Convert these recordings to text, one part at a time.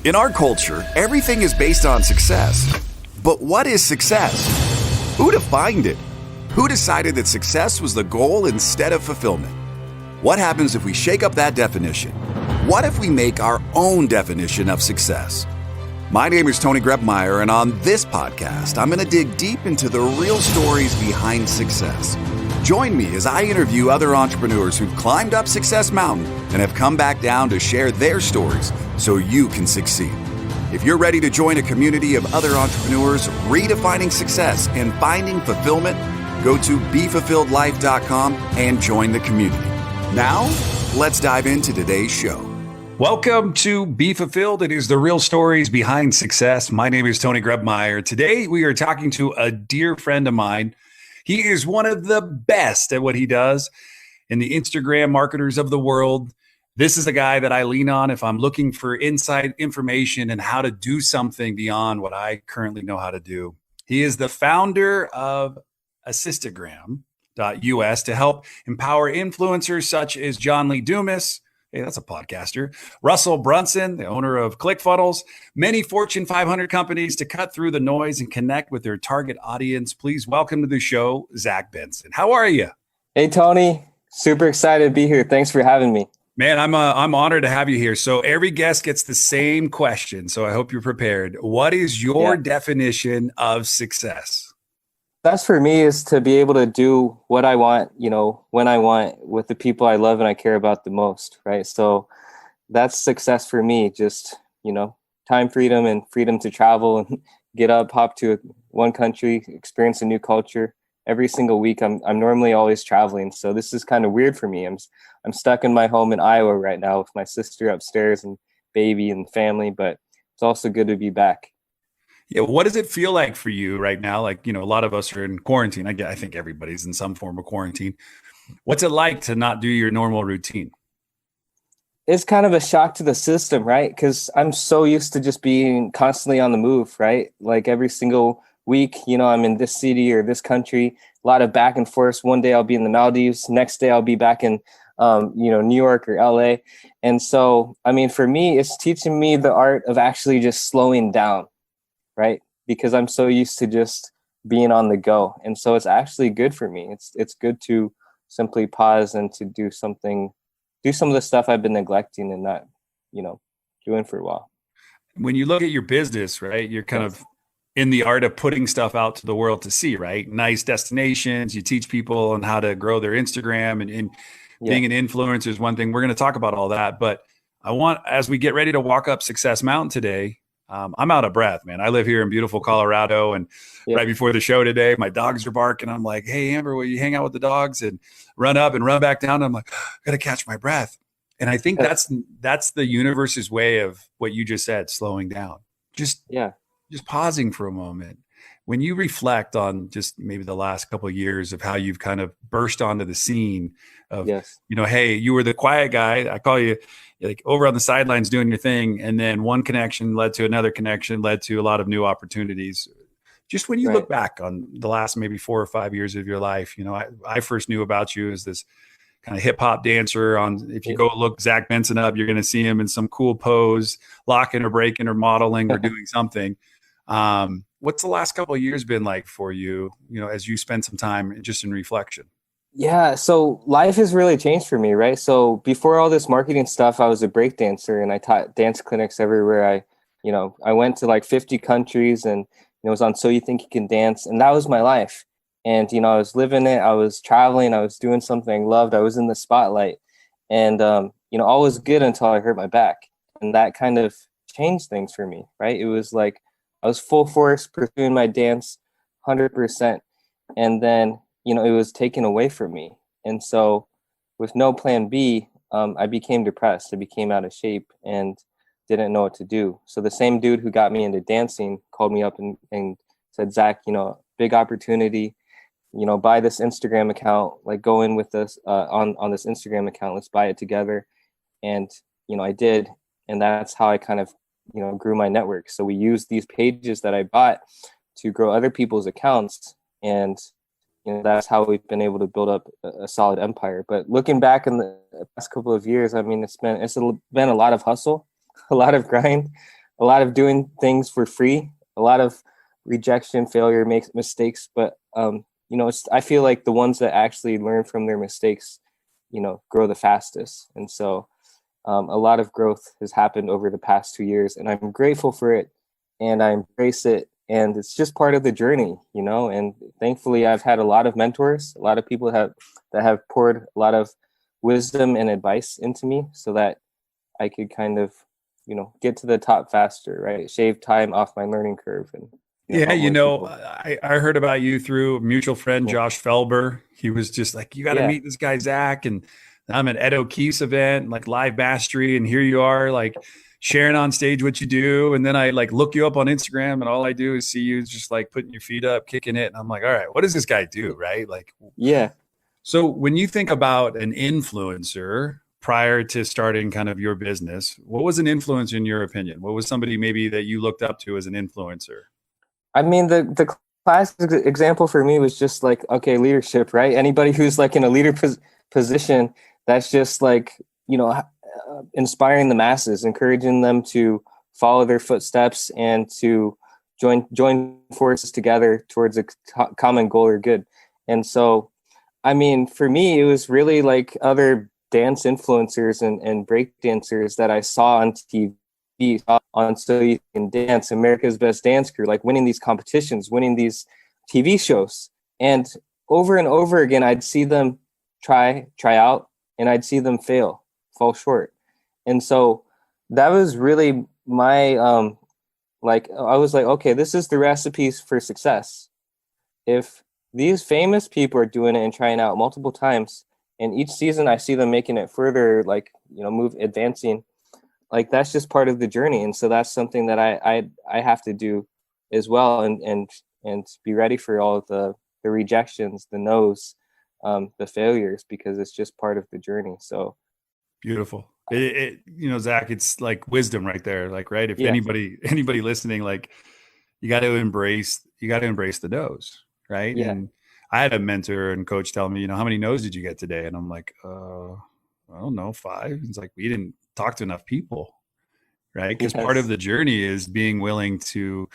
In our culture, everything is based on success. But what is success? Who defined it? Who decided that success was the goal instead of fulfillment? What happens if we shake up that definition? What if we make our own definition of success? My name is Tony Grebmeyer, and on this podcast, I'm going to dig deep into the real stories behind success. Join me as I interview other entrepreneurs who've climbed up Success Mountain and have come back down to share their stories so you can succeed. If you're ready to join a community of other entrepreneurs redefining success and finding fulfillment, go to BeFulfilledLife.com and join the community. Now, let's dive into today's show. Welcome to Be Fulfilled. It is the real stories behind success. My name is Tony Grebmeyer. Today, we are talking to a dear friend of mine. He is one of the best at what he does in the Instagram marketers of the world. This is the guy that I lean on if I'm looking for insight, information, and how to do something beyond what I currently know how to do. He is the founder of Assistagram.us to help empower influencers such as John Lee Dumas. Hey, that's a podcaster. Russell Brunson, the owner of ClickFunnels, many Fortune 500 companies to cut through the noise and connect with their target audience. Please welcome to the show, Zach Benson. How are you? Hey, Tony. Super excited to be here. Thanks for having me. Man, I'm honored to have you here. So every guest gets the same question. So I hope you're prepared. What is your definition of success? That's for me is to be able to do what I want, when I want with the people I love and I care about the most, right? So that's success for me. Just, time freedom and freedom to travel and get up, hop to one country, experience a new culture. Every single week, I'm normally always traveling. So this is kind of weird for me. I'm stuck in my home in Iowa right now with my sister upstairs and baby and family, but it's also good to be back. Yeah, what does it feel like for you right now? Like, a lot of us are in quarantine. I think everybody's in some form of quarantine. What's it like to not do your normal routine? It's kind of a shock to the system, right? Because I'm so used to just being constantly on the move, right? Like every single week, I'm in this city or this country, a lot of back and forth. One day I'll be in the Maldives. Next day I'll be back in, New York or LA. And so, for me, it's teaching me the art of actually just slowing down. Right? Because I'm so used to just being on the go. And so it's actually good for me. It's good to simply pause and to do some of the stuff I've been neglecting and not, doing for a while. When you look at your business, right, you're kind of in the art of putting stuff out to the world to see, right? Nice destinations. You teach people on how to grow their Instagram and being an influencer is one thing. We're going to talk about all that. But as we get ready to walk up Success Mountain today, I'm out of breath, man. I live here in beautiful Colorado, and right before the show today, my dogs are barking. I'm like, hey, Amber, will you hang out with the dogs and run up and run back down? I'm like, gotta catch my breath. And I think that's the universe's way of what you just said, slowing down, just pausing for a moment. When you reflect on just maybe the last couple of years of how you've kind of burst onto the scene of, hey, you were the quiet guy. I call you like over on the sidelines doing your thing. And then one connection led to another connection, led to a lot of new opportunities. Just when you look back on the last maybe 4 or 5 years of your life, I first knew about you as this kind of hip hop dancer if you go look Zach Benson up, you're going to see him in some cool pose, locking or breaking or modeling or doing something. What's the last couple of years been like for you, as you spend some time just in reflection? Yeah. So life has really changed for me, right? So before all this marketing stuff, I was a break dancer and I taught dance clinics everywhere. I went to like 50 countries and it was on So You Think You Can Dance. And that was my life. And, I was living it. I was traveling. I was doing something I loved. I was in the spotlight and, all was good until I hurt my back. And that kind of changed things for me, right? It was like I was full force pursuing my dance 100%. And then, it was taken away from me. And so with no plan B, I became depressed. I became out of shape and didn't know what to do. So the same dude who got me into dancing called me up and said, Zach, big opportunity, buy this Instagram account, like go in with us on this Instagram account. Let's buy it together. And, I did. And that's how I kind of, grew my network. So we used these pages that I bought to grow other people's accounts. And that's how we've been able to build up a solid empire. But looking back in the past couple of years, it's been a lot of hustle, a lot of grind, a lot of doing things for free, a lot of rejection, failure, makes mistakes. But I feel like the ones that actually learn from their mistakes, grow the fastest. And so a lot of growth has happened over the past 2 years, and I'm grateful for it, and I embrace it. And it's just part of the journey, and thankfully I've had a lot of mentors, a lot of people that have poured a lot of wisdom and advice into me so that I could kind of, get to the top faster, right? Shave time off my learning curve. And Yeah, help more people. I heard about you through a mutual friend, Yeah. Josh Felber. He was just like, you got to Yeah. meet this guy, Zach. And I'm at Ed O'Keefe's event, like live mastery. And here you are, like sharing on stage what you do. And then I like look you up on Instagram, and all I do is see you just like putting your feet up, kicking it. And I'm like, all right, what does this guy do? Right. Like, Yeah. so when you think about an influencer prior to starting kind of your business, what was an influencer in your opinion? What was somebody maybe that you looked up to as an influencer? I mean, the classic example for me was just like, okay, leadership, right? Anybody who's like in a leader position, that's just like, inspiring the masses, encouraging them to follow their footsteps and to join forces together towards a common goal or good. And so, I mean, for me, it was really like other dance influencers and break dancers that I saw on TV, on So You Can Dance, America's Best Dance Crew, like winning these competitions, winning these TV shows. And and over again, I'd see them try out, and I'd see them fall short. And so that was really my, I was like, okay, this is the recipes for success. If these famous people are doing it and trying out multiple times, and each season I see them making it further, like, advancing, like that's just part of the journey. And so that's something that I have to do as well, and be ready for all of the rejections, the no's, the failures, because it's just part of the journey. So Beautiful. Zach, it's like wisdom right there. Like, right. If yeah. anybody listening, like you got to embrace the no's. Right. Yeah. And I had a mentor and coach tell me, how many no's did you get today? And I'm like, I don't know, 5. It's like, we didn't talk to enough people. Right. Because part of Yes. the journey is being willing to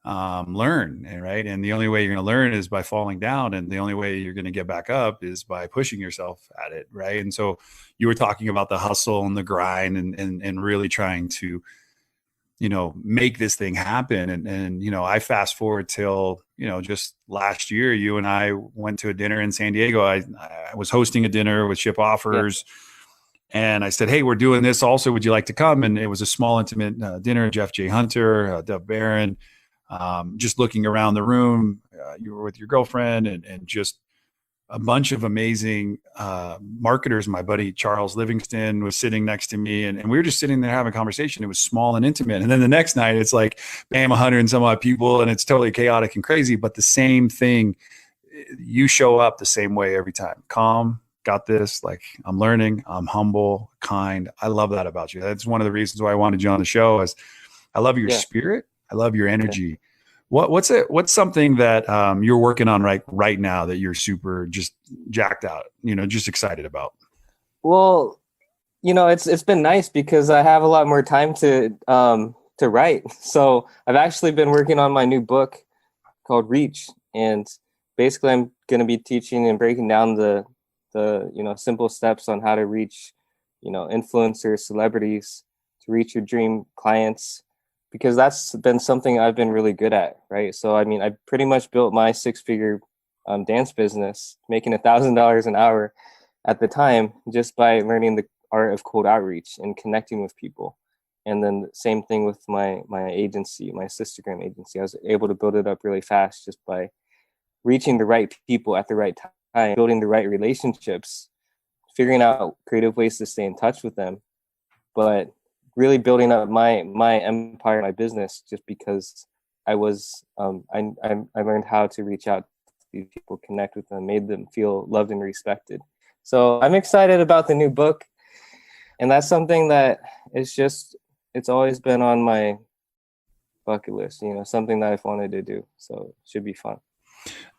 learn. Right. And the only way you're going to learn is by falling down. And the only way you're going to get back up is by pushing yourself at it. Right. And so you were talking about the hustle and the grind and really trying to, make this thing happen. And I fast forward till, just last year, you and I went to a dinner in San Diego. I was hosting a dinner with Ship Offers. Yeah. And I said, hey, we're doing this also. Would you like to come? And it was a small, intimate dinner. Jeff J. Hunter, Dove Barron, just looking around the room. You were with your girlfriend and just a bunch of amazing marketers. My buddy Charles Livingston was sitting next to me, and we were just sitting there having a conversation. It was small and intimate. And then the next night, it's like, bam, 100 and some odd people, and it's totally chaotic and crazy. But the same thing, you show up the same way every time. Calm, got this. Like, I'm learning. I'm humble, kind. I love that about you. That's one of the reasons why I wanted you on the show. Is I love your spirit. I love your energy. Yeah. What's something that you're working on right now that you're super just jacked out, just excited about? Well, it's been nice because I have a lot more time to write. So I've actually been working on my new book called Reach, and basically I'm going to be teaching and breaking down the simple steps on how to reach, influencers, celebrities, to reach your dream clients, because that's been something I've been really good at, right? So, I mean, I pretty much built my 6-figure dance business, making $1,000 an hour at the time, just by learning the art of cold outreach and connecting with people. And then the same thing with my agency, my Sistagram agency. I was able to build it up really fast just by reaching the right people at the right time, building the right relationships, figuring out creative ways to stay in touch with them, but really building up my empire, my business, just because I was I learned how to reach out to these people, connect with them, made them feel loved and respected. So I'm excited about the new book, and that's something that it's always been on my bucket list, something that I've wanted to do. So it should be fun.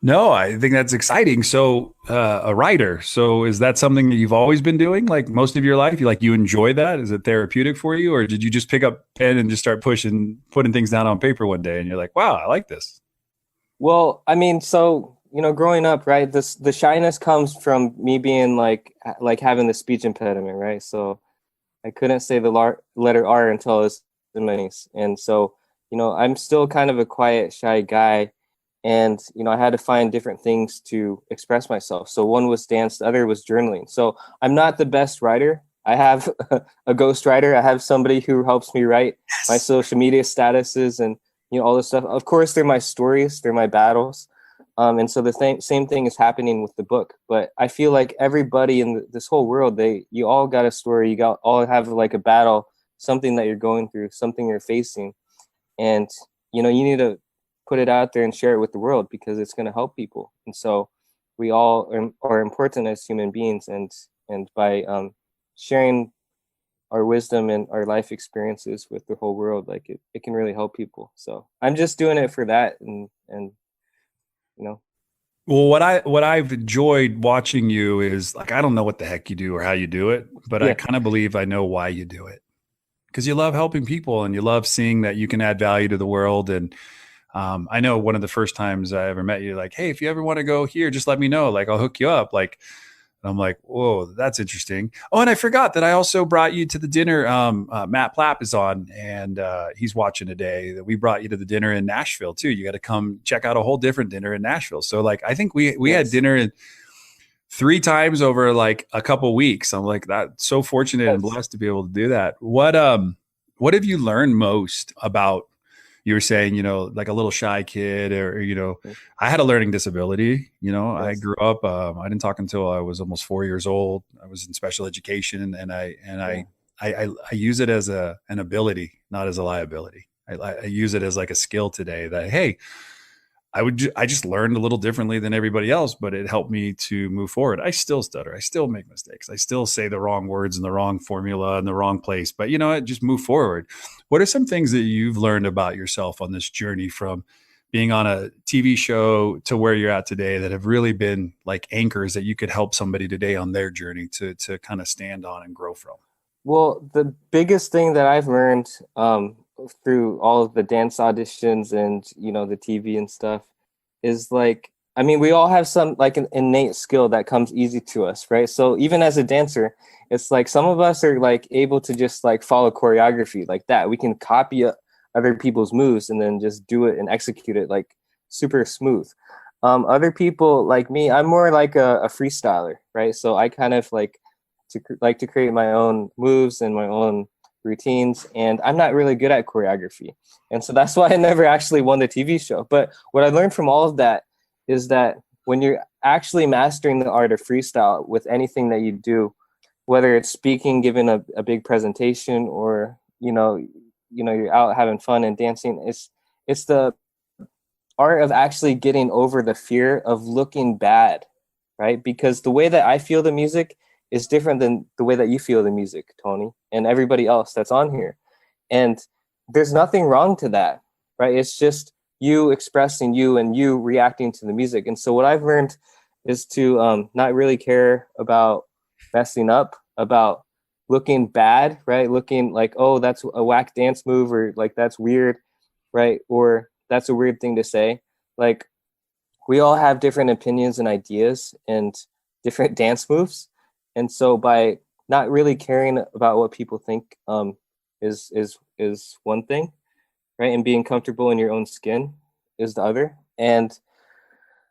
No, I think that's exciting. So, a writer. So, is that something that you've always been doing, like most of your life? You enjoy that? Is it therapeutic for you, or did you just pick up pen and just start putting things down on paper one day, and you're like, "Wow, I like this." Well, I mean, so growing up, right? The shyness comes from me being like having the speech impediment, right? So I couldn't say the letter R until I was in my niece, and so I'm still kind of a quiet, shy guy, and I had to find different things to express myself. So one was dance, the other was journaling. So I'm not the best writer. I have a ghostwriter. I have somebody who helps me write my Yes. social media statuses and all this stuff. Of course, they're my stories, they're my battles, and so the same thing is happening with the book. But I feel like everybody in this whole world, you all got a story. All have like a battle, something that you're going through, something you're facing, and you need to put it out there and share it with the world because it's going to help people. And so we all are important as human beings, and by sharing our wisdom and our life experiences with the whole world, like it can really help people. So I'm just doing it for that, and you know Well, what I've enjoyed watching you is like I don't know what the heck you do or how you do it, but I yeah. kind of believe I know why you do it because you love helping people and you love seeing that you can add value to the world. And I know one of the first times I ever met you, like, hey, if you ever want to go here, just let me know. Like, I'll hook you up. Like, and I'm like, whoa, that's interesting. Oh, and I forgot that I also brought you to the dinner. Matt Plapp is on, and he's watching today. That we brought you to the dinner in Nashville too. You got to come check out a whole different dinner in Nashville. So, like, I think we had Nice. dinner three times over like a couple weeks. I'm like that so fortunate and Nice. blessed to be able to do that. What have you learned most about you were saying, like a little shy kid or, I had a learning disability, I Yes. grew up, I didn't talk until I was almost 4 years old. I was in special education and Yeah. I use it as an ability, not as a liability. I use it as like a skill today that, hey, I just learned a little differently than everybody else, but it helped me to move forward. I still stutter. I still make mistakes. I still say the wrong words in the wrong formula in the wrong place, but you know what? Just move forward. What are some things that you've learned about yourself on this journey from being on a TV show to where you're at today that have really been like anchors that you could help somebody today on their journey to kind of stand on and grow from? Well, the biggest thing that I've learned through all of the dance auditions and the TV and stuff is like, I mean, we all have some like an innate skill that comes easy to us, right? So even as a dancer, it's like some of us are like able to just like follow choreography like that. We can copy other people's moves and then just do it and execute it like super smooth. Other people like me, I'm more like a freestyler, right? So I kind of like to create my own moves and my own routines, and I'm not really good at choreography, and so that's why I never actually won the TV show. But what I learned from all of that is that when you're actually mastering the art of freestyle with anything that you do, whether it's speaking, giving a big presentation, or you're out having fun and dancing, it's the art of actually getting over the fear of looking bad, right? Because the way that I feel the music is different than the way that you feel the music, Tony, and everybody else that's on here. And there's nothing wrong to that, right? It's just you expressing you and you reacting to the music. And so what I've learned is to not really care about messing up, about looking bad, right? Looking like, oh, that's a whack dance move, or like that's weird, right? Or that's a weird thing to say. Like, we all have different opinions and ideas and different dance moves. And so by not really caring about what people think is one thing, right? And being comfortable in your own skin is the other. And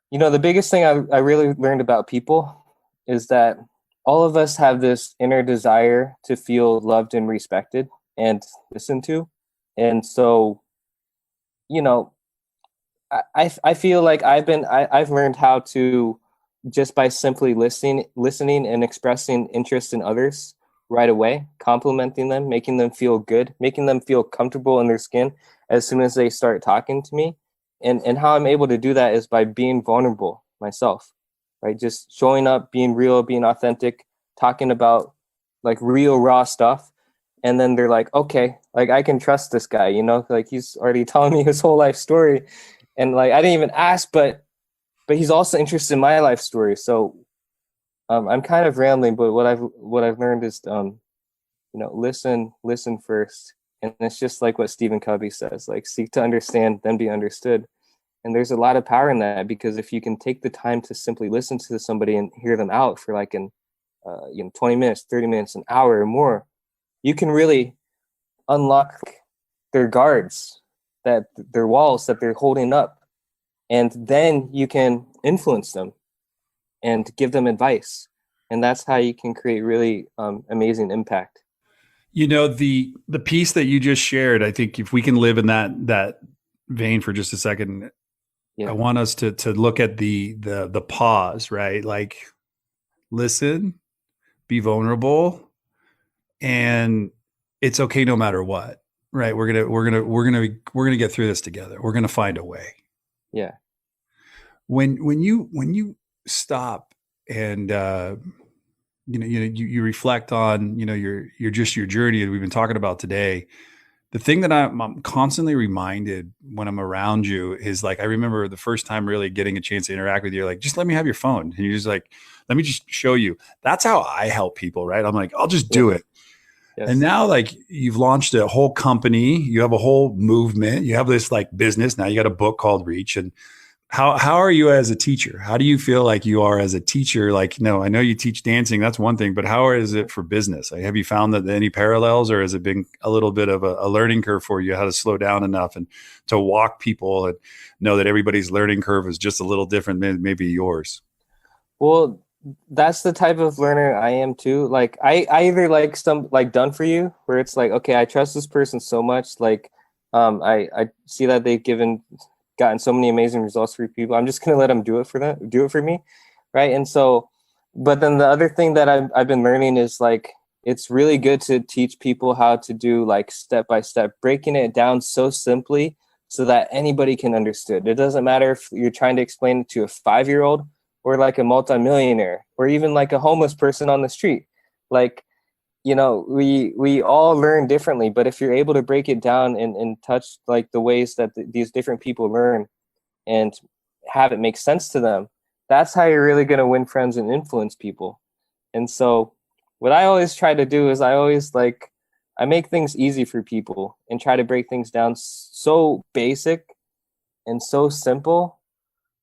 the biggest thing I really learned about people is that all of us have this inner desire to feel loved and respected and listened to. And so, you know, I feel like I've learned how to, just by simply listening and expressing interest in others right away, complimenting them, making them feel good, making them feel comfortable in their skin as soon as they start talking to me. And how I'm able to do that is by being vulnerable myself, right? Just showing up, being real, being authentic, talking about like real raw stuff. And then they're like, okay, like I can trust this guy, like he's already telling me his whole life story. And like I didn't even ask, but but he's also interested in my life story. So I'm kind of rambling, but what I've learned is listen first. And it's just like what Stephen Covey says, like seek to understand, then be understood. And there's a lot of power in that, because if you can take the time to simply listen to somebody and hear them out for like 20 minutes, 30 minutes, an hour or more, you can really unlock their guards, that their walls that they're holding up. And then you can influence them and give them advice. And that's how you can create really amazing impact. The piece that you just shared, I think if we can live in that vein for just a second, I want us to look at the pause, right? Like listen, be vulnerable, and it's okay no matter what, right? We're gonna get through this together. We're gonna find a way. Yeah. When you stop and you reflect on your journey that we've been talking about today, the thing that I'm constantly reminded when I'm around you is like, I remember the first time really getting a chance to interact with you, like, just let me have your phone. And you're just like, let me just show you. That's how I help people, right? I'm like, I'll just do it. Yes. And now like you've launched a whole company, you have a whole movement, you have this like business. Now you got a book called Reach. And how are you as a teacher? How do you feel like you are as a teacher? Like, no, I know you teach dancing. That's one thing, but how is it for business? Like, have you found that any parallels, or has it been a little bit of a learning curve for you, how to slow down enough and to walk people and know that everybody's learning curve is just a little different than maybe yours? Well, that's the type of learner I am too. Like I either like some like done for you, where it's like, okay, I trust this person so much. Like, I see that they've gotten so many amazing results for people. I'm just going to let them do it for me. Right. And so, but then the other thing that I've been learning is like, it's really good to teach people how to do like step-by-step, breaking it down so simply so that anybody can understand. It doesn't matter if you're trying to explain it to a 5-year-old or like a multimillionaire or even like a homeless person on the street. Like, we all learn differently, but if you're able to break it down and touch like the ways that these different people learn and have it make sense to them, that's how you're really going to win friends and influence people. And so what I always try to do is I make things easy for people and try to break things down so basic and so simple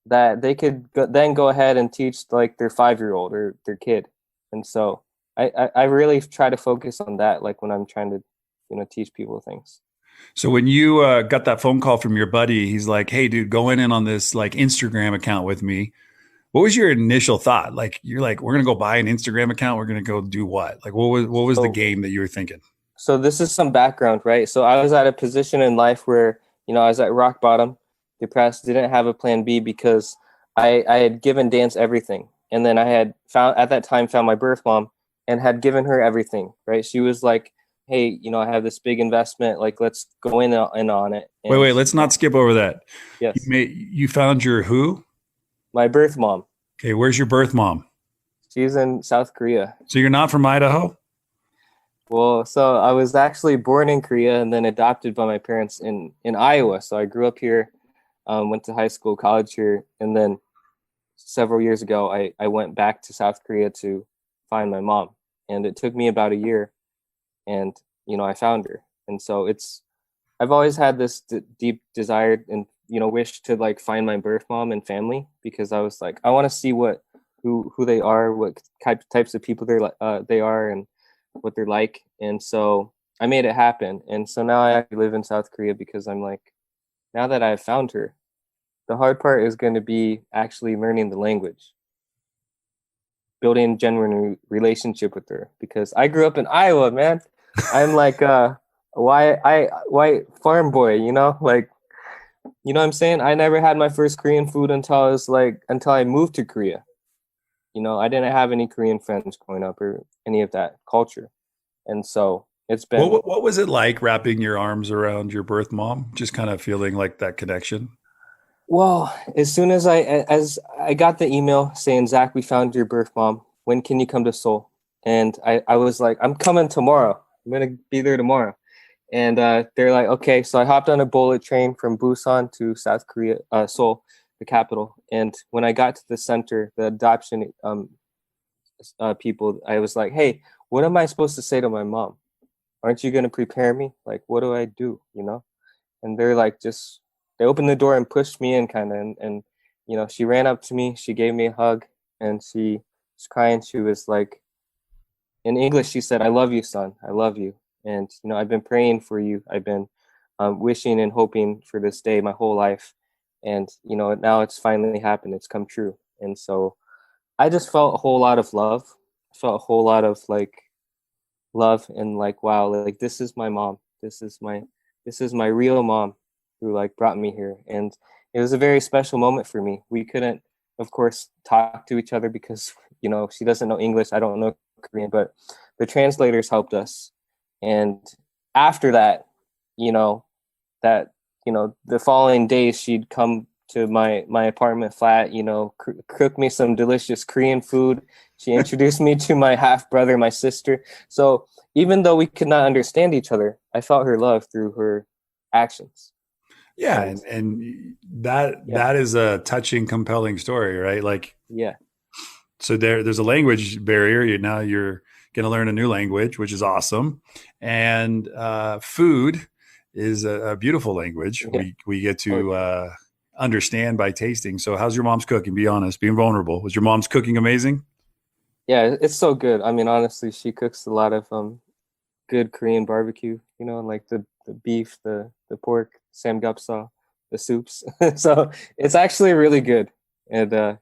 that they could then go ahead and teach like their 5-year-old or their kid. And so I really try to focus on that, like when I'm trying to, teach people things. So when you got that phone call from your buddy, he's like, "Hey, dude, go in on this like Instagram account with me." What was your initial thought? Like, you're like, "We're gonna go buy an Instagram account. We're gonna go do what?" Like, what was the game that you were thinking? So this is some background, right? So I was at a position in life where I was at rock bottom, depressed, didn't have a plan B because I had given dance everything, and then I had found my birth mom. And had given her everything, right? She was like, "Hey, I have this big investment. Like, let's go in on it." And wait, let's not skip over that. Yes. You found your who? My birth mom. Okay, where's your birth mom? She's in South Korea. So you're not from Idaho? Well, so I was actually born in Korea and then adopted by my parents in Iowa. So I grew up here, went to high school, college here, and then several years ago, I went back to South Korea to find my mom. And it took me about a year, and I found her. And so I've always had this deep desire and wish to like find my birth mom and family, because I was like, I want to see who they are, what types of people they are, and what they're like. And so I made it happen. And so now I live in South Korea because I'm like, now that I've found her, the hard part is going to be actually learning the language, building a genuine relationship with her, because I grew up in Iowa, man. I'm like a white farm boy, like, what I'm saying? I never had my first Korean food until I moved to Korea. I didn't have any Korean friends growing up or any of that culture. And so it's been. What was it like wrapping your arms around your birth mom? Just kind of feeling like that connection? Well, as soon as I got the email saying, "Zach, we found your birth mom. When can you come to Seoul?" And I was like, "I'm coming tomorrow. I'm going to be there tomorrow." And they're like, "Okay." So I hopped on a bullet train from Busan to South Korea, Seoul. the capital. And when I got to the center, the adoption people, I was like, hey, what am I supposed to say to my mom? Aren't you going to prepare me? Like, what do I do? You know? And they're like, just, they opened the door and pushed me in kind of. And, you know, she ran up to me, she gave me a hug, and she was crying. She was like, in English, she said, I love you, son. I love you. And, you know, I've been praying for you. I've been wishing and hoping for this day my whole life. And, you know, now it's finally happened. It's come true. And so I just felt a whole lot of love. I felt a whole lot of like love and like, wow, like this is my mom. This is my real mom who like brought me here. And it was a very special moment for me. We couldn't, of course, talk to each other because, you know, she doesn't know English. I don't know Korean, but the translators helped us. And after that, you know, the following days she'd come to my apartment flat, you know, cook me some delicious Korean food. She introduced me to my half brother, my sister. So even though we could not understand each other, I felt her love through her actions. Yeah. And that is a touching, compelling story, right? Like, yeah. So there's a language barrier. Now you're going to learn a new language, which is awesome. And food is a beautiful language. Yeah. We get to understand by tasting. So how's your mom's cooking? Be honest, being vulnerable. Was your mom's cooking amazing? Yeah, it's so good. I mean, honestly, she cooks a lot of good Korean barbecue, you know, like the beef, the pork, samgyeopsal, the soups. So it's actually really good. And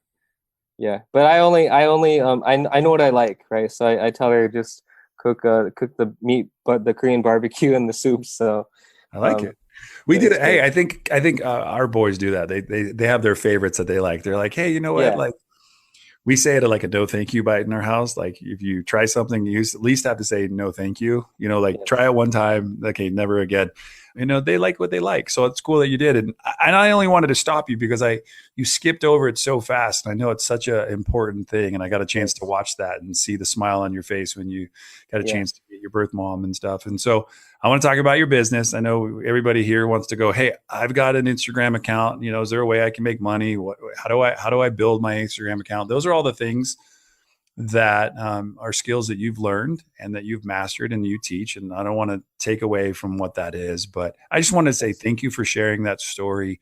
yeah, but I know what I like, right? So I tell her just cook the meat, but the Korean barbecue and the soups. So I like it. We yeah, did it. Hey, I think our boys do that. They have their favorites that they like. They're like, hey, you know what? yeah, Like we say it like a no thank you bite in our house. Like if you try something, you at least have to say no thank you. You know, like yes, try it one time, okay, never again. You know, they like what they like. So it's cool that you did. And I only wanted to stop you because you skipped over it so fast. And I know it's such an important thing. And I got a chance to watch that and see the smile on your face when you got a yeah, chance to meet your birth mom and stuff. And so I want to talk about your business. I know everybody here wants to go, hey, I've got an Instagram account. You know, is there a way I can make money? How do I build my Instagram account? Those are all the things that are skills that you've learned and that you've mastered and you teach. And I don't want to take away from what that is, but I just want to say thank you for sharing that story.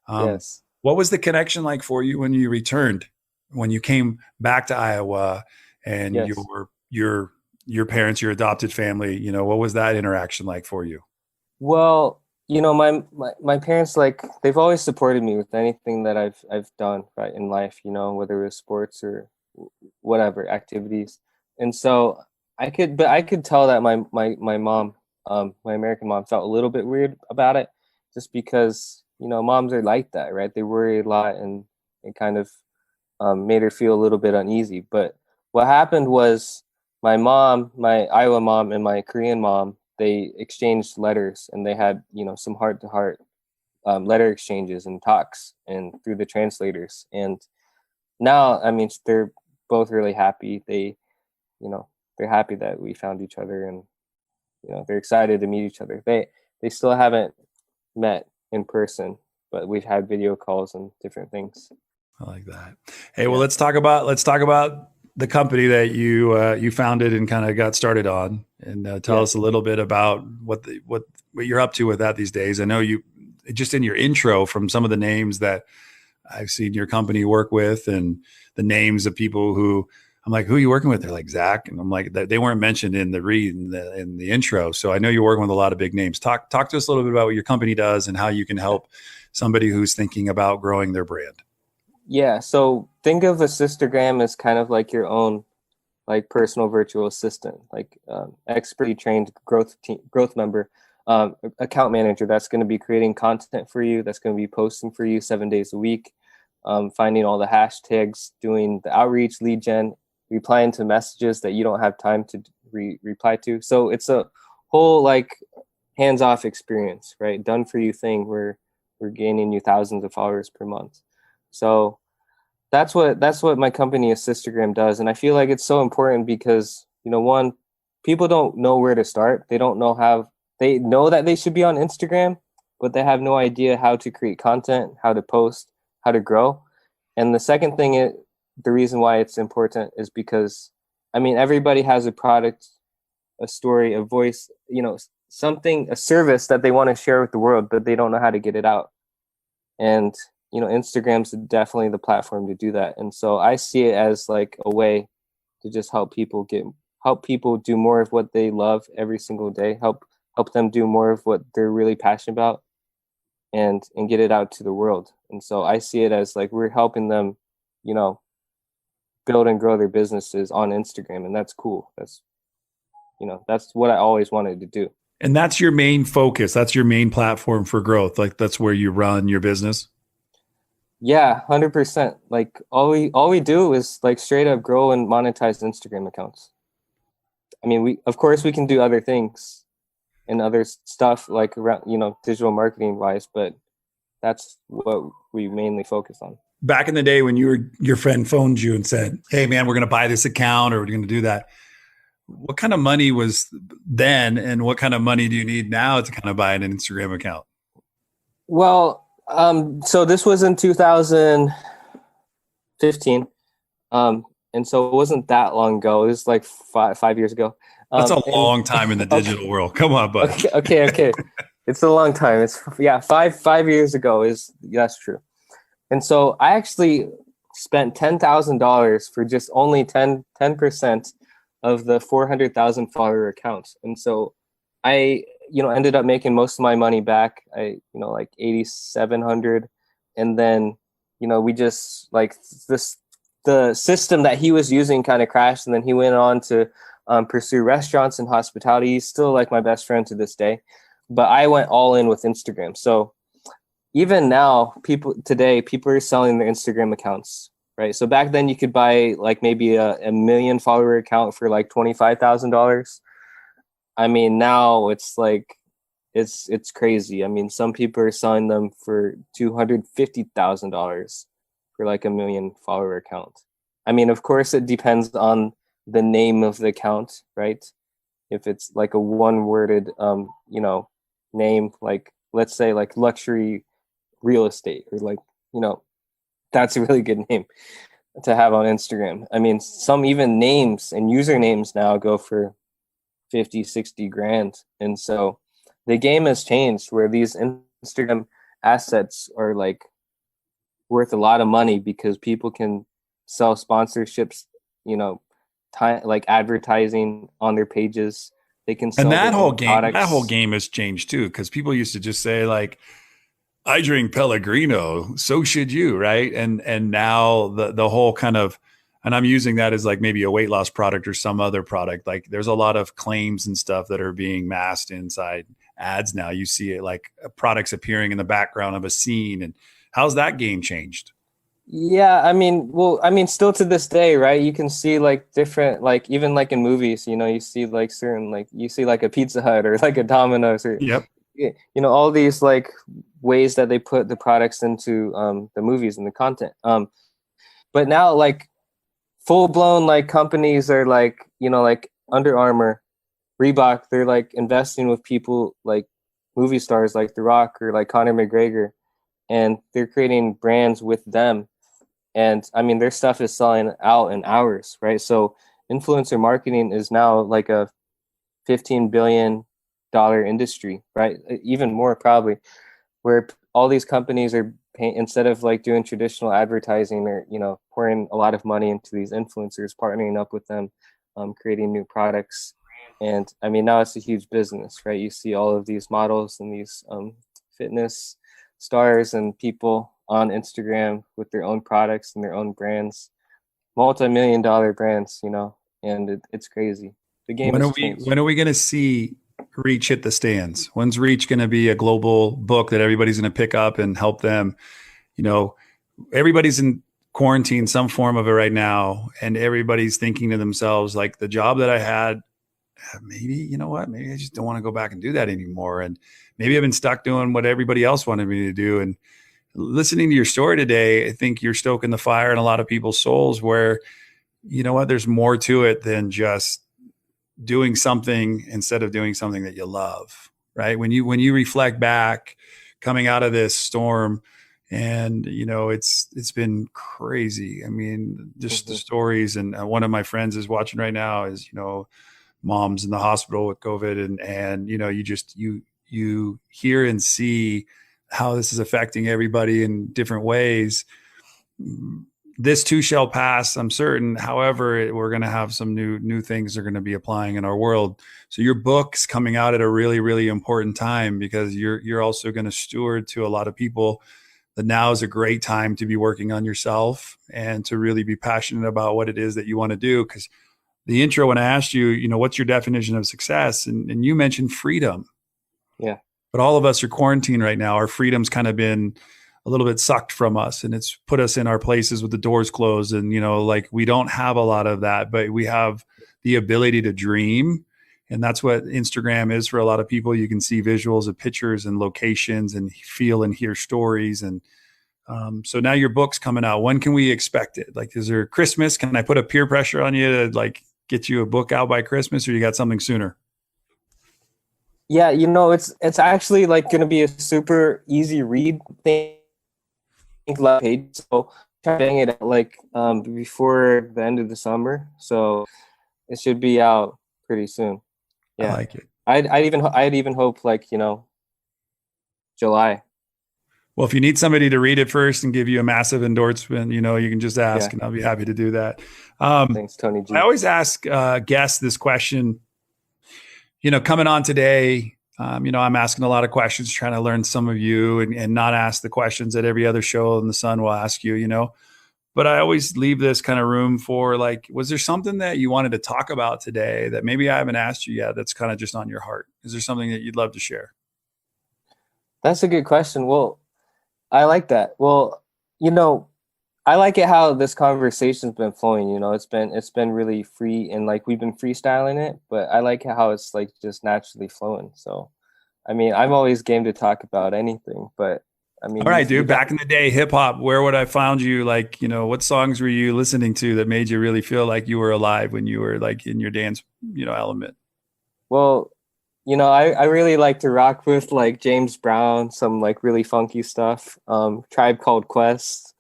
yes, What was the connection like for you when you returned, when you came back to Iowa and yes. your parents, your adopted family, you know, what was that interaction like for you? Well, you know, my parents, like, they've always supported me with anything that I've done right in life, you know, whether it was sports or whatever activities. And so I could tell that my mom, my American mom, felt a little bit weird about it, just because, you know, moms are like that, right? They worry a lot, and it kind of made her feel a little bit uneasy. But what happened was my mom, my Iowa mom, and my Korean mom, they exchanged letters, and they had, you know, some heart to heart letter exchanges and talks, and through the translators. And now, I mean, they're both really happy. You know, they're happy that we found each other, and, you know, they're excited to meet each other. They still haven't met in person, but we've had video calls and different things. I like that. Hey, well, Yeah. let's talk about the company that you founded and kind of got started on, and tell Yeah. us a little bit about what you're up to with that these days. I know you just in your intro from some of the names that I've seen your company work with, and the names of people who I'm like, who are you working with? They're like Zach, and I'm like, they weren't mentioned in the read in the intro. So I know you're working with a lot of big names. Talk to us a little bit about what your company does and how you can help somebody who's thinking about growing their brand. Yeah. So think of a sistergram as kind of like your own, like, personal virtual assistant, like expertly trained growth member, account manager that's going to be creating content for you, that's going to be posting for you 7 days a week, finding all the hashtags, doing the outreach, lead gen, replying to messages that you don't have time to reply to. So it's a whole, like, hands-off experience, right? Done for you thing where we're gaining you thousands of followers per month. So that's what my company Sistergram does. And I feel like it's so important because, you know, one, people don't know where to start. They don't know how, they know that they should be on Instagram, but they have no idea how to create content, how to post, how to grow. And the second thing, the reason why it's important is because, I mean, everybody has a product, a story, a voice, something, a service that they want to share with the world, but they don't know how to get it out. And, Instagram's definitely the platform to do that. And so I see it as like a way to just help people do more of what they love every single day, help them do more of what they're really passionate about, and get it out to the world. And so I see it as like we're helping them, build and grow their businesses on Instagram, and that's cool. That's what I always wanted to do. And that's your main focus. That's your main platform for growth. Like that's where you run your business. Yeah, 100%. Like all we do is like straight up grow and monetize Instagram accounts. I mean, of course we can do other things and other stuff like around, digital marketing wise, but that's what we mainly focus on. Back in the day when your friend phoned you and said, "Hey man, we're going to buy this account or we're going to do that." What kind of money was then and what kind of money do you need now to kind of buy an Instagram account? Well, so this was in 2015. And so it wasn't that long ago. It was like 5 years ago. That's a long time in the digital world. Come on, bud. Okay. It's a long time. It's 5 years ago that's true. And so I actually spent $10,000 for just only 10% of the 400,000 follower accounts. And so I, ended up making most of my money back. Like 8,700. And then, we just like the system that he was using kind of crashed. And then he went on to pursue restaurants and hospitality. He's still like my best friend to this day, but I went all in with Instagram. So even now, people are selling their Instagram accounts, right? So back then you could buy like maybe a million follower account for like $25,000. I mean, now it's like, it's crazy. I mean, some people are selling them for $250,000 for like a million follower account. I mean, of course it depends on the name of the account, right? If it's like a one-worded, name, like let's say like luxury real estate, or like, that's a really good name to have on Instagram. I mean, some even names and usernames now go for 50, 60 grand. And so the game has changed where these Instagram assets are like worth a lot of money because people can sell sponsorships, like advertising on their pages. They can sell, and that whole game has changed too, because people used to just say like, "I drink Pellegrino, so should you," right? And now the whole kind of, and I'm using that as like maybe a weight loss product or some other product. Like there's a lot of claims and stuff that are being masked inside ads now. You see it like products appearing in the background of a scene. And how's that game changed? Yeah, I mean, still to this day, right? You can see like different, like even like in movies, you see like certain, like you see like a Pizza Hut or like a Domino's or, Yep. All these like ways that they put the products into the movies and the content. But now like full blown like companies are like, like Under Armour, Reebok, they're like investing with people like movie stars like The Rock or like Conor McGregor, and they're creating brands with them. And I mean, their stuff is selling out in hours, right? So influencer marketing is now like a $15 billion industry, right? Even more probably, where all these companies are paying, instead of like doing traditional advertising or, pouring a lot of money into these influencers, partnering up with them, creating new products. And I mean, now it's a huge business, right? You see all of these models and these fitness stars and people on Instagram with their own products and their own brands, multi-million-dollar brands, and it's crazy. The game has changed. When are we going to see Reach hit the stands? When's Reach going to be a global book that everybody's going to pick up and help them? Everybody's in quarantine, some form of it right now, and everybody's thinking to themselves, like, the job that I had, maybe I just don't want to go back and do that anymore. And maybe I've been stuck doing what everybody else wanted me to do. And listening to your story today, I think you're stoking the fire in a lot of people's souls where, there's more to it than just doing something instead of doing something that you love, right? When you reflect back coming out of this storm, And, it's been crazy. I mean, just the stories. And one of my friends is watching right now is, mom's in the hospital with COVID, and, you hear and see how this is affecting everybody in different ways. This too shall pass, I'm certain. However, we're going to have some new things are going to be applying in our world. So your book's coming out at a really, really important time, because you're also going to steward to a lot of people that now is a great time to be working on yourself and to really be passionate about what it is that you want to do. Because the intro, when I asked you, what's your definition of success? And you mentioned freedom. Yeah. But all of us are quarantined right now. Our freedom's kind of been a little bit sucked from us, and it's put us in our places with the doors closed. And, we don't have a lot of that, but we have the ability to dream. And that's what Instagram is for a lot of people. You can see visuals of pictures and locations and feel and hear stories. And so now your book's coming out. When can we expect it? Like, is there Christmas? Can I put a peer pressure on you to get you a book out by Christmas, or you got something sooner? Yeah, it's actually going to be a super easy read thing. Page, so try to bang it out before the end of the summer. So it should be out pretty soon. Yeah, I like it. I'd even hope July. Well, if you need somebody to read it first and give you a massive endorsement, you can just ask, and I'll be happy to do that. Thanks, Tony G. I always ask guests this question. Coming on today, I'm asking a lot of questions, trying to learn some of you, and not ask the questions that every other show in the sun will ask you. But I always leave this kind of room for was there something that you wanted to talk about today that maybe I haven't asked you yet that's kind of just on your heart? Is there something that you'd love to share? That's a good question. Well, I like that. Well, I like it how this conversation's been flowing. It's been really free, and we've been freestyling it, but I like how it's just naturally flowing. So, I mean, I'm always game to talk about anything, but I mean, all right, dude. Back in the day, hip hop, where would I found you? What songs were you listening to that made you really feel like you were alive when you were in your dance, element? Well, I really like to rock with James Brown, some really funky stuff. Tribe Called Quest.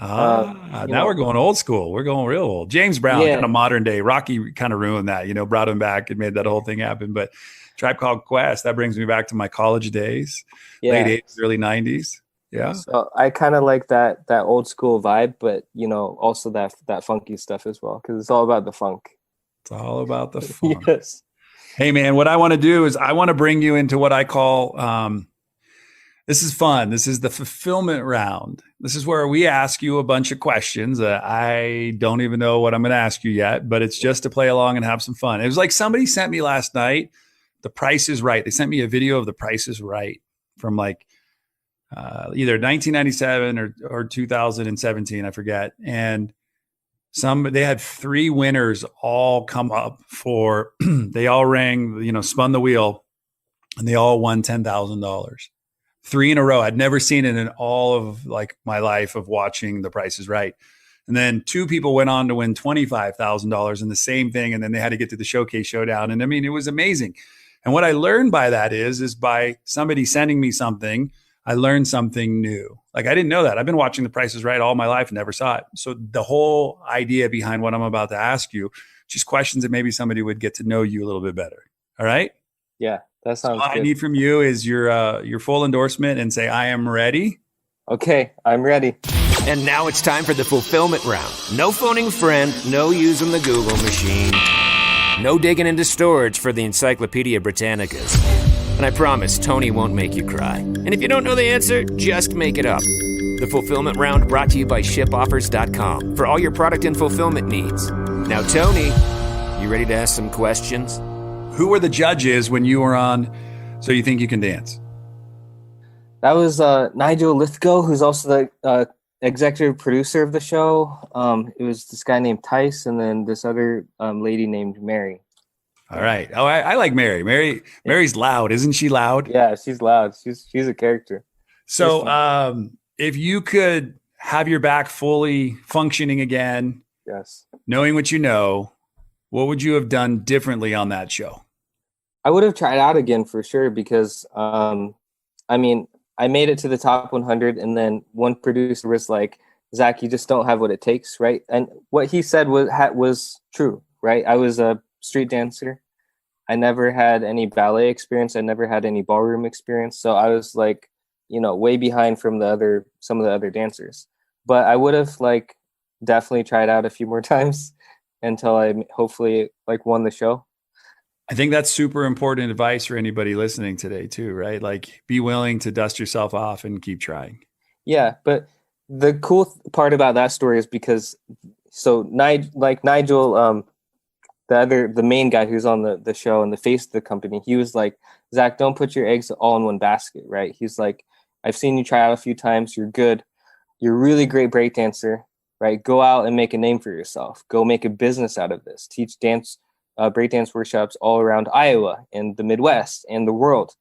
Now we're going old school. We're going real old. James Brown, kind of modern day. Rocky kind of ruined that, brought him back and made that whole thing happen. But Tribe Called Quest, that brings me back to my college days, late 80s, early 90s. Yeah. So I kind of like that old school vibe, but also that funky stuff as well, because it's all about the funk. It's all about the funk. Yes. Hey man, what I want to do is I want to bring you into what I call this is fun. This is the fulfillment round. This is where we ask you a bunch of questions. I don't even know what I'm going to ask you yet, but it's just to play along and have some fun. It was somebody sent me last night, The Price is Right. They sent me a video of The Price is Right from either 1997 or 2017, I forget. And they had 3 winners all come up for, they all rang, spun the wheel, and they all won $10,000. 3 in a row. I'd never seen it in all of my life of watching The Price is Right. And then 2 people went on to win $25,000 in the same thing. And then they had to get to the showcase showdown. And I mean, it was amazing. And what I learned by that is by somebody sending me something, I learned something new. I didn't know that. I've been watching The Price is Right all my life and never saw it. So the whole idea behind what I'm about to ask you, just questions that maybe somebody would get to know you a little bit better. All right? Yeah, that sounds good. All I need from you is your full endorsement and say, I am ready. Okay, I'm ready. And now it's time for the fulfillment round. No phoning friend, no using the Google machine, no digging into storage for the Encyclopedia Britannicas. And I promise Tony won't make you cry. And if you don't know the answer, just make it up. The fulfillment round brought to you by shipoffers.com for all your product and fulfillment needs. Now, Tony, you ready to ask some questions? Who were the judges when you were on So You Think You Can Dance? That was Nigel Lithgow, who's also the executive producer of the show. It was this guy named Tice, and then this other lady named Mary. All right. Oh, I like Mary. Mary's loud. Isn't she loud? Yeah, she's loud. She's a character. So if you could have your back fully functioning again, yes, knowing what you know, what would you have done differently on that show? I would have tried out again for sure, because I mean, I made it to the top 100, and then one producer was like, Zach, you just don't have what it takes, right? And what he said was true, right? I was a street dancer. I never had any ballet experience. I never had any ballroom experience. So I was like, way behind from some of the other dancers. But I would have like definitely tried out a few more times until I hopefully like won the show. I think that's super important advice for anybody listening today too, right? Like be willing to dust yourself off and keep trying. Yeah, but the cool part about that story is because Nigel, the main guy who's on the show and the face of the company, he was like, Zach, don't put your eggs all in one basket, right? He's like, I've seen you try out a few times. You're good. You're a really great breakdancer, right? Go out and make a name for yourself. Go make a business out of this. Teach breakdance workshops all around Iowa and the Midwest and the world,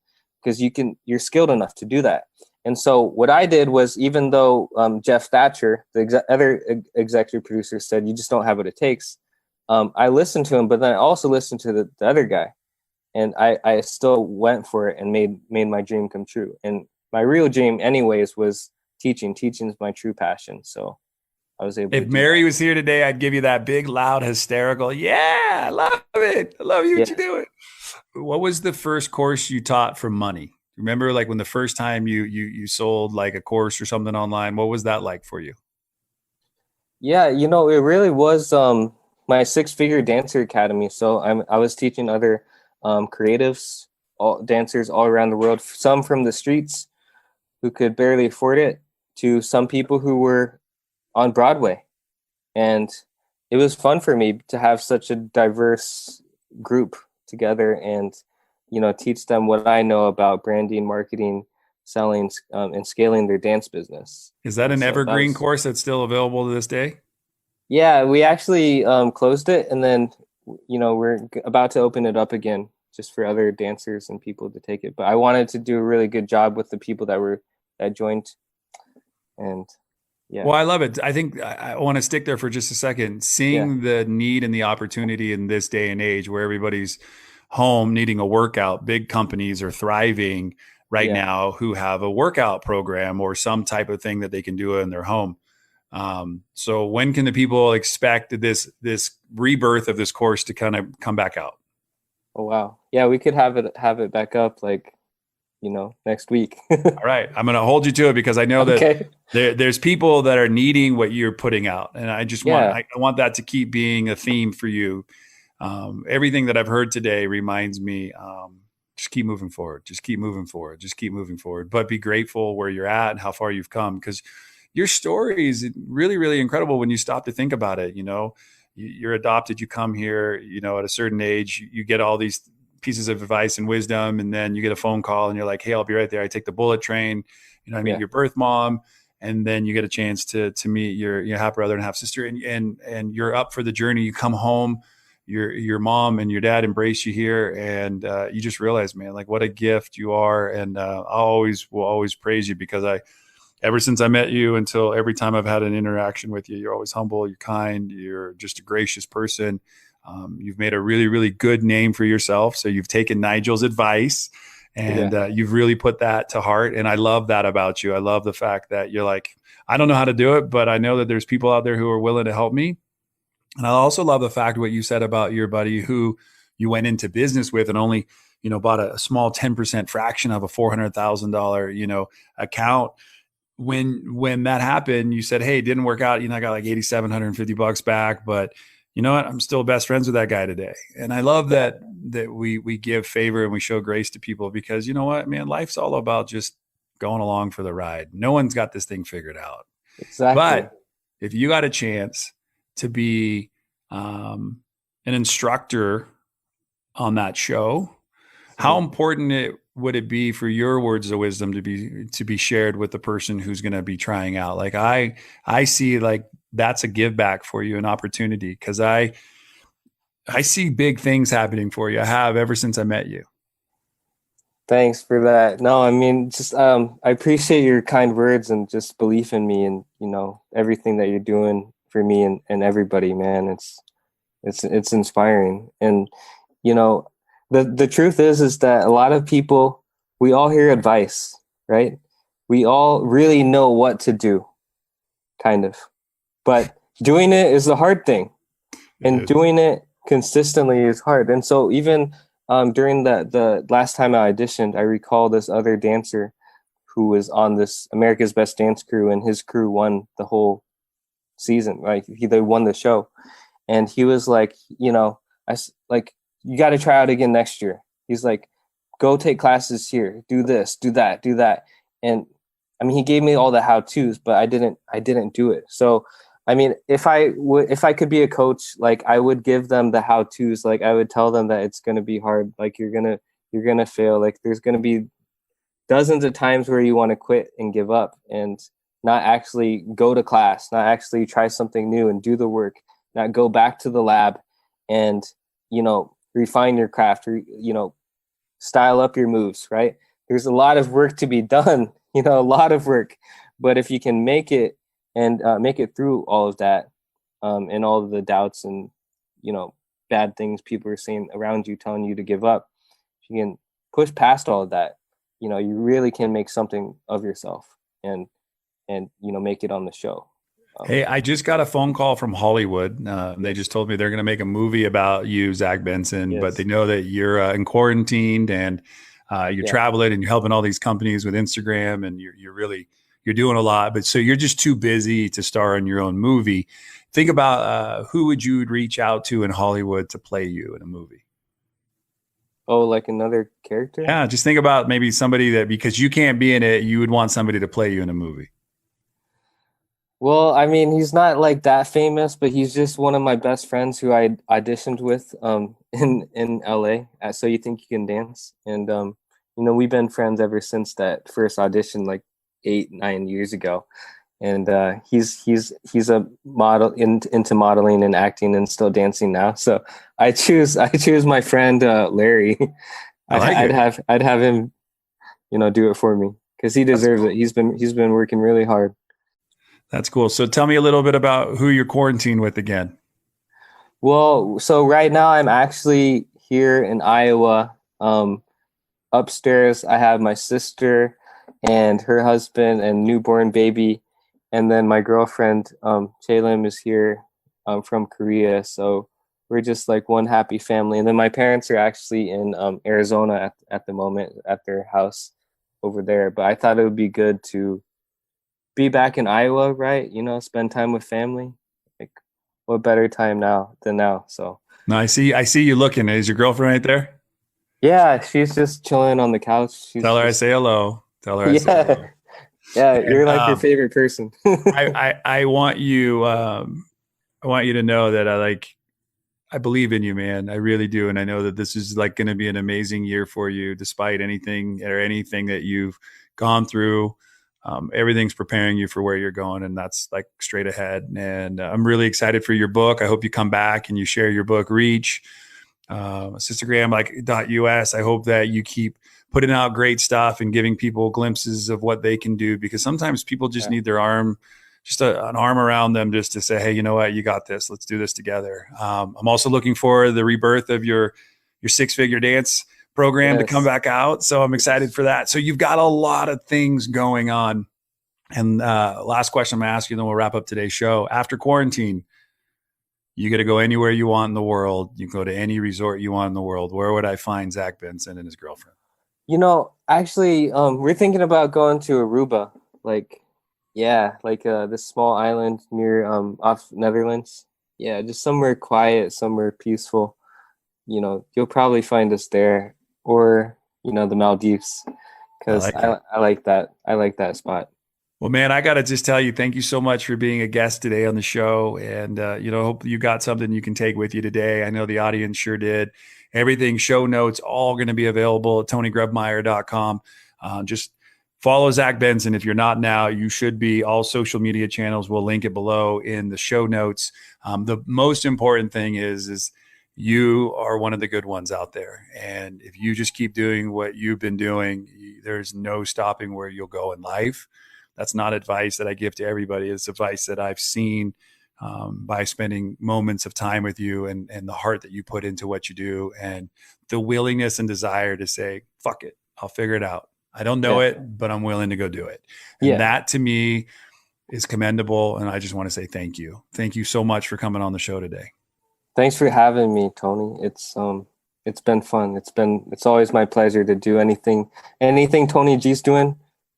because you're skilled enough to do that. And so what I did was, even though Jeff Thatcher, the other executive producer, said you just don't have what it takes, I listened to him, but then I also listened to the other guy, and I still went for it and made my dream come true. And my real dream anyways was teaching. Teaching is my true passion. So I was able If Mary was here today, I'd give you that big, loud, hysterical, yeah, I love it. I love you, what you doing. What was the first course you taught for money? Remember like when the first time you sold like a course or something online, what was that like for you? Yeah, it really was my 6-figure dancer academy. So I was teaching other creatives, dancers all around the world, some from the streets who could barely afford it, to some people who were on Broadway. And it was fun for me to have such a diverse group together and, teach them what I know about branding, marketing, selling, and scaling their dance business. Is that an evergreen course that's still available to this day? Yeah, we actually closed it, and then, we're about to open it up again just for other dancers and people to take it. But I wanted to do a really good job with the people that joined. And yeah. Well, I love it. I think I want to stick there for just a second. Seeing the need and the opportunity in this day and age where everybody's home needing a workout, big companies are thriving right now who have a workout program or some type of thing that they can do in their home. So when can the people expect this rebirth of this course to kind of come back out? Oh, wow. Yeah, we could have it back up like, next week. All right. I'm going to hold you to it because I know that there's people that are needing what you're putting out. And I just I want that to keep being a theme for you. Everything that I've heard today reminds me, just keep moving forward. Just keep moving forward. Just keep moving forward. But be grateful where you're at and how far you've come, because your story is really, really incredible when you stop to think about it. You're adopted, you come here, at a certain age, you get all these pieces of advice and wisdom, and then you get a phone call and you're like, hey, I'll be right there. I take the bullet train, I meet your birth mom, and then you get a chance to meet your half brother and half sister, and you're up for the journey. You come home, your mom and your dad embrace you here, and you just realize, man, like what a gift you are. And I will always praise you, because ever since I met you until every time I've had an interaction with you, you're always humble, you're kind, you're just a gracious person. You've made a really, really good name for yourself. So you've taken Nigel's advice and you've really put that to heart. And I love that about you. I love the fact that you're like, I don't know how to do it, but I know that there's people out there who are willing to help me. And I also love the fact what you said about your buddy who you went into business with and only, bought a small 10% fraction of a $400,000, account. When that happened, you said, hey, it didn't work out. I got like $8,750 back, but you know what? I'm still best friends with that guy today. And I love that we give favor and we show grace to people, because you know what, man, life's all about just going along for the ride. No one's got this thing figured out. Exactly. But if you got a chance to be an instructor on that show, how important would it be for your words of wisdom to be shared with the person who's going to be trying out? Like I see like that's a give back for you, an opportunity, because I see big things happening for you. I have ever since I met you. Thanks for that. No, I mean, just I appreciate your kind words and just belief in me, and everything that you're doing for me and everybody, man. It's inspiring. And the truth is that a lot of people, we all hear advice, right? we all really know what to do, kind of. But doing it is the hard thing. And doing it consistently is hard. And so even during the last time I auditioned, I recall this other dancer who was on this America's Best Dance crew, and his crew won the whole season. Like they won the show, and he was like, like, you got to try out again next year. He's like, go take classes here, do this, do that, do that. And I mean, he gave me all the how to's, but I didn't do it. So I mean, if I could be a coach, like I would give them the how to's. Like I would tell them that it's gonna be hard. Like you're gonna fail. Like there's gonna be dozens of times where you want to quit and give up and not actually go to class, not actually try something new and do the work, not go back to the lab and, refine your craft, or, style up your moves, right? There's a lot of work to be done, a lot of work. But if you can make it and make it through all of that and all of the doubts and, bad things people are saying around you, telling you to give up, if you can push past all of that, you really can make something of yourself and make it on the show. Hey, I just got a phone call from Hollywood. They just told me they're going to make a movie about you, Zach Benson, Yes. but they know that you're in quarantined and you're traveling and you're helping all these companies with Instagram, and you're doing a lot, but so you're just too busy to star in your own movie. Think about who would you reach out to in Hollywood to play you in a movie? Oh, like another character? Yeah, just think about maybe somebody that, because you can't be in it, you would want somebody to play you in a movie. Well, I mean, he's not like that famous, but he's just one of my best friends who I auditioned with in LA at So You Think You Can Dance. And we've been friends ever since that first audition, like 8-9 years ago. And he's a model into modeling and acting and still dancing now. So I choose my friend Larry. I'd have him, do it for me because he deserves it. He's been working really hard. That's cool. So tell me a little bit about who you're quarantined with again. Well, so right now I'm actually here in Iowa. Upstairs, I have my sister and her husband and newborn baby. And then my girlfriend, Chaelim, is here from Korea. So we're just like one happy family. And then my parents are actually in Arizona at the moment at their house over there. But I thought it would be good to be back in Iowa, right? Spend time with family. Like, what better time than now? So no, I see you looking. Is your girlfriend right there? Yeah, she's just chilling on the couch. Tell her I say hello. Tell her I say hello. Yeah, you're like your favorite person. I want you to know that I believe in you, man. I really do. And I know that this is like going to be an amazing year for you, despite anything that you've gone through. Everything's preparing you for where you're going, and that's like straight ahead. And I'm really excited for your book. I hope you come back and you share your book, Reach, Sistagram.us. I hope that you keep putting out great stuff and giving people glimpses of what they can do, because sometimes people just need their arm, just an arm around them, just to say, hey, you know what, you got this. Let's do this together. I'm also looking for the rebirth of your 6-figure dance program to come back out. So I'm excited for that. So you've got a lot of things going on. And last question I'm going to ask you, then we'll wrap up today's show. After quarantine, you get to go anywhere you want in the world. You can go to any resort you want in the world. Where would I find Zach Benson and his girlfriend? Actually, we're thinking about going to Aruba. This small island near off Netherlands. Yeah, just somewhere quiet, somewhere peaceful. You'll probably find us there, or the Maldives, because I like that. I like that spot. Well, man, I got to just tell you, thank you so much for being a guest today on the show. And, hope you got something you can take with you today. I know the audience sure did. Everything, show notes, all going to be available at TonyGrebmeyer.com. Just follow Zach Benson. If you're not now, you should be. All social media channels, we'll link it below in the show notes. The most important thing is you are one of the good ones out there. And if you just keep doing what you've been doing, there's no stopping where you'll go in life. That's not advice that I give to everybody. It's advice that I've seen by spending moments of time with you, and the heart that you put into what you do, and the willingness and desire to say, fuck it, I'll figure it out. I don't know it, but I'm willing to go do it. And that to me is commendable. And I just want to say thank you. Thank you so much for coming on the show today. Thanks for having me, Tony. It's been fun. It's always my pleasure to do anything Tony G's doing.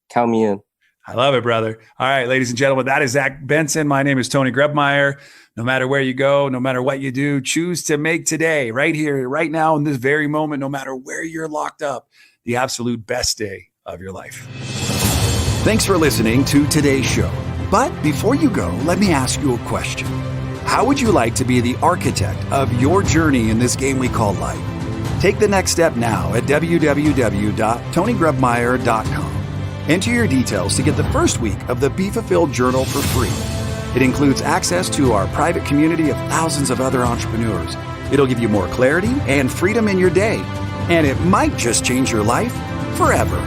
Count me in. I love it, brother. All right, ladies and gentlemen, that is Zach Benson. My name is Tony Grebmeyer. No matter where you go, no matter what you do, choose to make today, right here, right now, in this very moment, no matter where you're locked up, the absolute best day of your life. Thanks for listening to today's show. But before you go, let me ask you a question. How would you like to be the architect of your journey in this game we call life? Take the next step now at www.tonygrebmeyer.com. Enter your details to get the first week of the Be Fulfilled Journal for free. It includes access to our private community of thousands of other entrepreneurs. It'll give you more clarity and freedom in your day, and it might just change your life forever.